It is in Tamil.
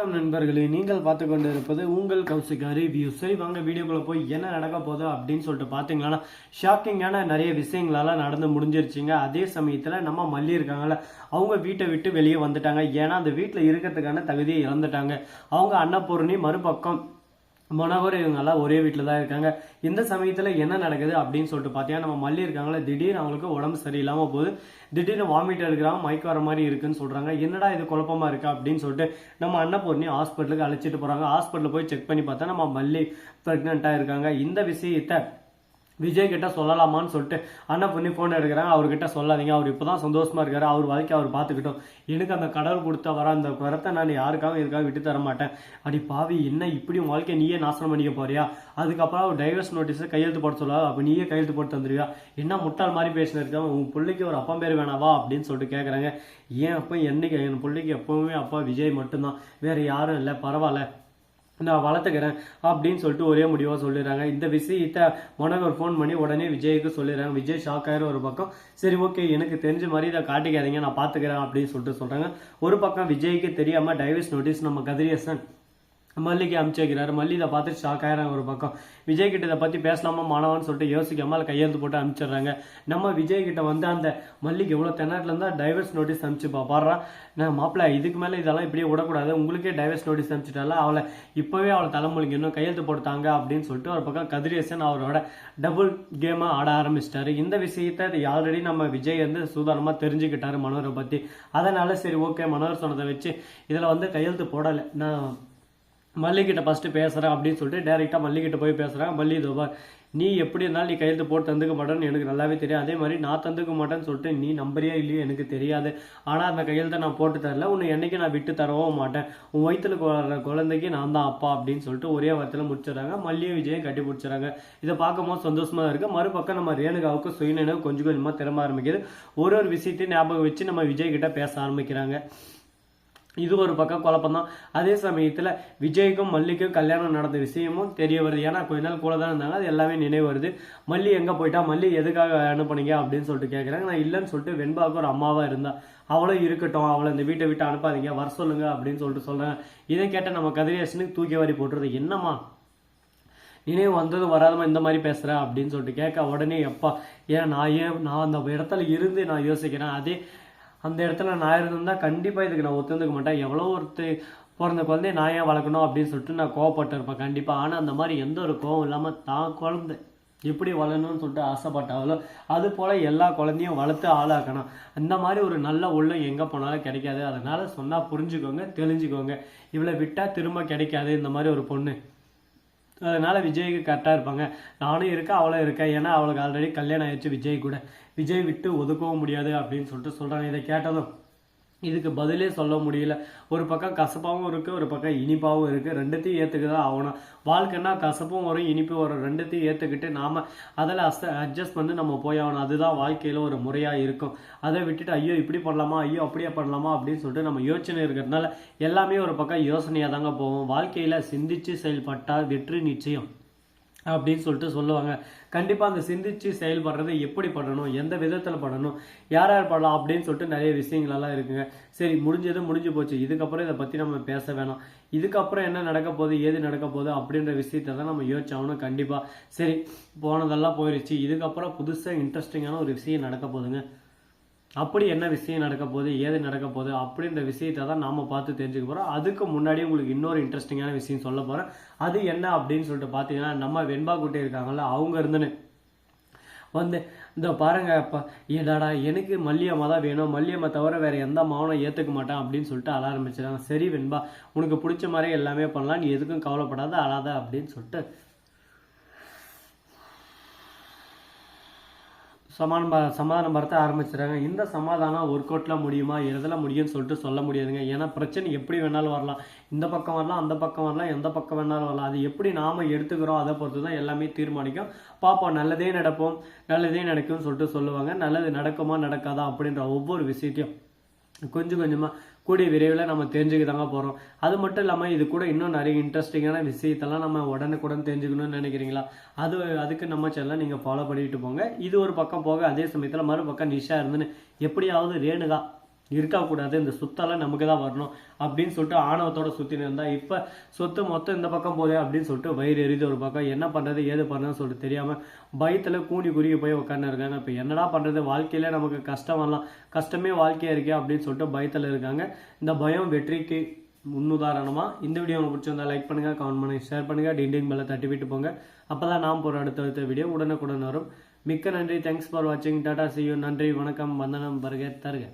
வணக்கம் நண்பர்களே, நீங்கள் பார்த்து கொண்டு இருப்பது உங்கள் கௌசிகா ரிவ்யூ. சரி வாங்க வீடியோக்குள்ள போய் என்ன நடக்க போகுது அப்படின்னு சொல்லிட்டு பார்த்தீங்கன்னா, ஷாக்கிங்கான நிறைய விஷயங்களெல்லாம் நடந்து முடிஞ்சிருச்சுங்க. அதே சமயத்தில் நம்ம மல்லி இருக்காங்கல்ல, அவங்க வீட்டை விட்டு வெளியே வந்துட்டாங்க. ஏன்னா அந்த வீட்டில் இருக்கிறதுக்கான தகுதியை இழந்துட்டாங்க. அவங்க அன்னபூர்ணி மறுபக்கம் மனோகர் இவங்கெல்லாம் ஒரே வீட்டில் தான் இருக்காங்க. இந்த சமயத்தில் என்ன நடக்குது அப்படின்னு சொல்லிட்டு பார்த்தீங்கன்னா, நம்ம மல்லி இருக்காங்களே, திடீர்னு அவங்களுக்கு உடம்பு சரியில்லாமல் போகுது. திடீர்னு வாமிட் எடுக்கிறாங்க, மயக்கம் வர மாதிரி இருக்குன்னு சொல்கிறாங்க. என்னடா இது குழப்பமா இருக்கா அப்படின்னு சொல்லிட்டு நம்ம அன்னபூர்ணி ஹாஸ்பிட்டலுக்கு அழைச்சிட்டு போகிறாங்க. ஹாஸ்பிட்டலில் போய் செக் பண்ணி பார்த்தா நம்ம மல்லி ப்ரெக்னெண்ட்டாக இருக்காங்க. இந்த விஷயத்தை விஜய் கிட்ட சொல்லலாமான்னு சொல்லிட்டு அன்னபூர்ணி ஃபோன் எடுக்கிறாங்க. அவர்கிட்ட சொல்லாதீங்க, அவர் இப்போதான் சந்தோஷமா இருக்காரு, அவர் வாழ்க்கை அவர் பார்த்துக்கிட்டோம். எனக்கு அந்த கடவுள் கொடுத்த வர அந்த வரத்தை நான் யாருக்காக இதுக்காக விட்டு தர மாட்டேன். அடி பாவி, என்ன இப்படி உன் வாழ்க்கை நீயே நாசனம் பண்ணிக்க போறியா? அதுக்கப்புறம் அவர் டைவர்ஸ் நோட்டீஸை கையெழுத்து போட சொல்லா, அப்போ நீயே கையெழுத்து போட்டு தந்துருவியா? என்ன முட்டாள் மாதிரி பேசினிருக்கா? உன் பிள்ளைக்கு ஒரு அப்பா பேர் வேணாவா அப்படின்னு சொல்லிட்டு கேட்குறாங்க. ஏன் அப்போ என்னைக்கு என் பிள்ளைக்கு எப்பவுமே அப்பா விஜய் மட்டும்தான், வேற யாரும் இல்லை, பரவாயில்ல நான் வளர்த்துக்கிறேன் அப்படின்னு சொல்லிட்டு ஒரே முடிவாக சொல்லிடுறாங்க. இந்த விஷயத்தை மனோகர் ஃபோன் பண்ணி உடனே விஜய்க்கு சொல்லிடுறாங்க. விஜய் ஷாக் ஆயிரும் ஒரு பக்கம். சரி ஓகே, எனக்கு தெரிஞ்ச மாதிரி இதை காட்டிக்காதீங்க, நான் பார்த்துக்கிறேன் அப்படின்னு சொல்லிட்டு சொல்கிறாங்க. ஒரு பக்கம் விஜய்க்கு தெரியாமல் டைவர்ஸ் நோட்டீஸ் நம்ம கதிரியசன் மல்லிக்கு அனுப்பிச்சு வைக்கிறாரு. மல்லி இதை பார்த்துட்டு ஷாக் ஆகிறாங்க. ஒரு பக்கம் விஜய் கிட்ட இதை பற்றி பேசலாமா மாணவன்னு சொல்லிட்டு யோசிக்காம அதை கையெழுத்து போட்டு அனுப்பிச்சிடுறாங்க. நம்ம விஜய் கிட்ட வந்து அந்த மல்லிக்கு எவ்வளோ தென்னாட்டில் இருந்தால் டைவர்ஸ் நோட்டீஸ் அனுப்பிச்சுப்பா பாடுறா. நான் மாப்பிள்ள இதுக்கு மேலே இதெல்லாம் இப்படியே விடக்கூடாது, உங்களுக்கே டைவர்ஸ் நோட்டீஸ் அனுப்பிச்சிட்டால, அவளை இப்போவே அவளை தலைமொழிக்கு இன்னும் கையெழுத்து போட்டாங்க அப்படின்னு சொல்லிட்டு ஒரு பக்கம் கதிரேசன் அவரோட டபுள் கேமாக ஆட ஆரம்பிச்சிட்டாரு. இந்த விஷயத்தை ஆல்ரெடி நம்ம விஜய் வந்து சூதானமாக தெரிஞ்சுக்கிட்டாரு மனோரை பற்றி. அதனால சரி ஓகே, மனோர் சொன்னதை வச்சு இதில் வந்து கையெழுத்து போடலை, நான் மல்லிகிட்ட ஃபஸ்ட்டு பேசுகிறேன் அப்படின்னு சொல்லிட்டு டேரெக்டாக மல்லிகிட்ட போய் பேசுகிறேன். மல்லி தோபார், நீ எப்படி இருந்தாலும் நீ கையெழுத்து போட்டு தந்துக்க மாட்டேன்னு எனக்கு நல்லாவே தெரியும். அதே மாதிரி நான் தந்துக்க மாட்டேன்னு சொல்லிட்டு நீ நம்பறியா இல்லையோ எனக்கு தெரியாது. ஆனால் அந்த கையெழுத்தை நான் போட்டு தரல, உன்னை என்னைக்கு நான் விட்டு தரவும் மாட்டேன். உன் வயிற்றுல வர குழந்தைக்கு நான் தான் அப்பா அப்படின்னு சொல்லிட்டு ஒரே வாரத்தில் முடிச்சிடறாங்க. மல்லியும் விஜயம் கட்டி பிடிச்சிடறாங்க. இதை பார்க்கும்போது சந்தோஷமாக இருக்குது. மறுபக்கம் நம்ம ரேணுகாவுக்கு சுயநினைவு கொஞ்சம் கொஞ்சமாக திரும்ப ஆரம்பிக்குது. ஒரு விஷயத்தையும் ஞாபகம் வச்சு நம்ம விஜய் கிட்ட பேச ஆரம்பிக்கிறாங்க. இது ஒரு பக்கம் குழப்பம்தான். அதே சமயத்தில் விஜய்க்கும் மல்லிக்கும் கல்யாணம் நடந்த விஷயமும் தெரிய வருது. ஏன்னா கொஞ்ச நாள் கூட தான் இருந்தாங்க, அது எல்லாமே நினைவு வருது. மல்லி எங்கே போயிட்டா, மல்லி எதுக்காக அனுப்புனீங்க அப்படின்னு சொல்லிட்டு கேட்குறாங்க. நான் இல்லைன்னு சொல்லிட்டு வெண்பாவுக்கு ஒரு அம்மாவாக இருந்தா, அவளும் இருக்கட்டும், அவளை இந்த வீட்டை விட்டு அனுப்பாதீங்க, வர சொல்லுங்க அப்படின்னு சொல்லிட்டு சொல்கிறேன். இதை கேட்ட நம்ம கதிரேசனுக்கு தூக்கி வாரி போட்டுறது. என்னம்மா நினைவு வந்தது வராதமா இந்த மாதிரி பேசுகிறேன் அப்படின்னு சொல்லிட்டு கேட்க, உடனே எப்பா நான் அந்த இடத்துல இருந்து நான் யோசிக்கிறேன். அதே அந்த இடத்துல நான் இருந்திருந்தா கண்டிப்பாக இதுக்கு நான் ஒத்துந்துக்க மாட்டேன். எவ்வளோ பிறந்த குழந்தைய நான் ஏன் வளர்க்கணும் அப்படின்னு சொல்லிட்டு நான் கோவப்பட்டு இருப்பேன் கண்டிப்பாக. ஆனால் அந்த மாதிரி எந்த ஒரு கோவம் இல்லாமல் தான் குழந்தை எப்படி வளரணும்னு சொல்லிட்டு ஆசைப்பட்டாலோ அது போல் எல்லா குழந்தையும் வளர்த்து ஆளாக்கணும். அந்த மாதிரி ஒரு நல்ல உள்ளம் எங்கே போனாலும் கிடைக்காது. அதனால் சொன்னால் புரிஞ்சுக்கோங்க, தெரிஞ்சுக்கோங்க. இவளை விட்டால் திரும்ப கிடைக்காது இந்த மாதிரி ஒரு பொண்ணு. அதனால் விஜய்க்கு கரெக்டாக இருப்பாங்க. நானும் இருக்கேன், அவளும் இருக்கேன். ஏன்னா அவளுக்கு ஆல்ரெடி கல்யாணம் ஆயிடுச்சு விஜய் கூட. விஜய் விட்டு ஒதுக்கவும் முடியாது அப்படின்னு சொல்லிட்டு சொல்கிறாங்க. இதை கேட்டதும் இதுக்கு பதிலே சொல்ல முடியல. ஒரு பக்கம் கசப்பாகவும் இருக்குது, ஒரு பக்கம் இனிப்பாகவும் இருக்குது. ரெண்டுத்தையும் ஏற்றுக்க தான் ஆகணும். வாழ்க்கைன்னா கசப்பும் வரும், இனிப்பும் வரும். ரெண்டுத்தையும் ஏற்றுக்கிட்டு நாம் அதில் அட்ஜஸ்ட் பண்ணி நம்ம போய் ஆகணும். அதுதான் வாழ்க்கையில் ஒரு முறையாக இருக்கும். அதை விட்டுட்டு ஐயோ இப்படி பண்ணலாமா, ஐயோ அப்படியே பண்ணலாமா அப்படின்னு சொல்லிட்டு நம்ம யோசனை இருக்கிறதுனால எல்லாமே ஒரு பக்கம் யோசனையாக தாங்க போவோம். வாழ்க்கையில் சிந்திச்சு செயல்பட்டால் வெற்றி நிச்சயம் அப்படின்னு சொல்லிட்டு சொல்லுவாங்க. கண்டிப்பாக அந்த சிந்திச்சு செயல்படுறது எப்படி பண்ணணும், எந்த விதத்தில் பண்ணணும், யார் யார் பண்ணலாம் அப்படின்னு சொல்லிட்டு நிறைய விஷயங்களெல்லாம் இருக்குங்க. சரி முடிஞ்சது முடிஞ்சு போச்சு, இதுக்கப்புறம் இதை பற்றி நம்ம பேச வேணாம். இதுக்கப்புறம் என்ன நடக்க போகுது, ஏது நடக்க போகுது அப்படின்ற விஷயத்தை தான் நம்ம யோசிச்சாகணும் கண்டிப்பாக. சரி போனதெல்லாம் போயிடுச்சு, இதுக்கப்புறம் புதுசாக இன்ட்ரெஸ்டிங்கான ஒரு விஷயம் நடக்க போகுதுங்க. அப்படி என்ன விஷயம் நடக்க போகுது, ஏது நடக்க போகுது அப்படின்ற விஷயத்தை தான் நாம் பார்த்து தெரிஞ்சுக்க போகிறோம். அதுக்கு முன்னாடி உங்களுக்கு இன்னொரு இன்ட்ரெஸ்டிங்கான விஷயம் சொல்ல போகிறேன். அது என்ன அப்படின்னு சொல்லிட்டு பார்த்தீங்கன்னா, நம்ம வெண்பா குட்டி இருக்காங்கல்ல, அவங்க இருந்துன்னு வந்து இந்த பாருங்க அப்பா, ஏடாடா எனக்கு மல்லியம்மா தான் வேணும், மல்லியம்மா தவிர வேறு எந்த அம்மாவும் ஏற்றுக்க மாட்டேன் அப்படின்னு சொல்லிட்டு அழ ஆரம்பிச்சிடாங்க. சரி வெண்பா, உனக்கு பிடிச்ச மாதிரி எல்லாமே பண்ணலாம், நீ எதுக்கும் கவலைப்படாத, அழாத அப்படின்னு சொல்லிட்டு சமாதானம் படுத்த ஆரம்பிச்சிடறாங்க. இந்த சமாதானம் ஒர்க் அவுட்டில் முடியுமா, எதில் முடியும்னு சொல்லிட்டு சொல்ல முடியாதுங்க. ஏன்னா பிரச்சனை எப்படி வேணாலும் வரலாம், இந்த பக்கம் வரலாம், அந்த பக்கம் வரலாம், எந்த பக்கம் வேணாலும் வரலாம். அது எப்படி நாம் எடுத்துக்கிறோம் அதை பொறுத்து தான் எல்லாமே தீர்மானிக்கும். பார்ப்போம், நல்லதே நடப்போம், நல்லதே நடக்கும்னு சொல்லிட்டு சொல்லுவாங்க. நல்லது நடக்குமா நடக்காதா அப்படின்ற ஒவ்வொரு விஷயத்தையும் கொஞ்சம் கொஞ்சமாக கூடிய விரைவில் நம்ம தெரிஞ்சுக்க தாங்க போகிறோம். அது மட்டும் இல்லாமல் இது கூட இன்னும் நிறைய இன்ட்ரெஸ்டிங்கான விஷயத்தெல்லாம் நம்ம உடனுக்குடன் தெரிஞ்சுக்கணும்னு நினைக்கிறீங்களா? அதுக்கு நம்ம சேனலை நீங்கள் ஃபாலோ பண்ணிட்டு போங்க. இது ஒரு பக்கம் போக, அதே சமயத்தில் மறுபக்கம் நிஷா இருந்துன்னு எப்படியாவது ரேணுகா இருக்கக்கூடாது, இந்த சொத்தெல்லாம் நமக்கு தான் வரணும் அப்படின்னு சொல்லிட்டு ஆணவத்தோட சுற்றின்னு இருந்தா இப்போ சொத்து மொத்தம் இந்த பக்கம் போதே அப்படின்னு சொல்லிட்டு வயிறு எரியுது ஒரு பக்கம். என்ன பண்ணுறது ஏது பண்ணுறதுன்னு சொல்லிட்டு தெரியாமல் பயத்தில் கூனி குறுகி போய் உட்காந்து இருக்காங்க. இப்போ என்னடா பண்ணுறது, வாழ்க்கையில நமக்கு கஷ்டம் வரலாம், கஷ்டமே வாழ்க்கையாக இருக்கே அப்படின்னு சொல்லிட்டு பயத்தில் இருக்காங்க. இந்த பயம் வெற்றிக்கு முன்னுதாரணமாக. இந்த வீடியோ உங்களுக்கு பிடிச்சிருந்தா லைக் பண்ணுங்கள், கமெண்ட் பண்ணுங்கள், ஷேர் பண்ணுங்கள், டிண்டிங் மேலே தட்டி விட்டு போங்க. அப்போ தான் நாம் போகிற அடுத்த வீடியோ உடனுக்குடன் வரும். மிக்க நன்றி. தேங்க்ஸ் ஃபார் வாட்சிங். Tata, see you. நன்றி, வணக்கம், வந்தனம், வருக தருக.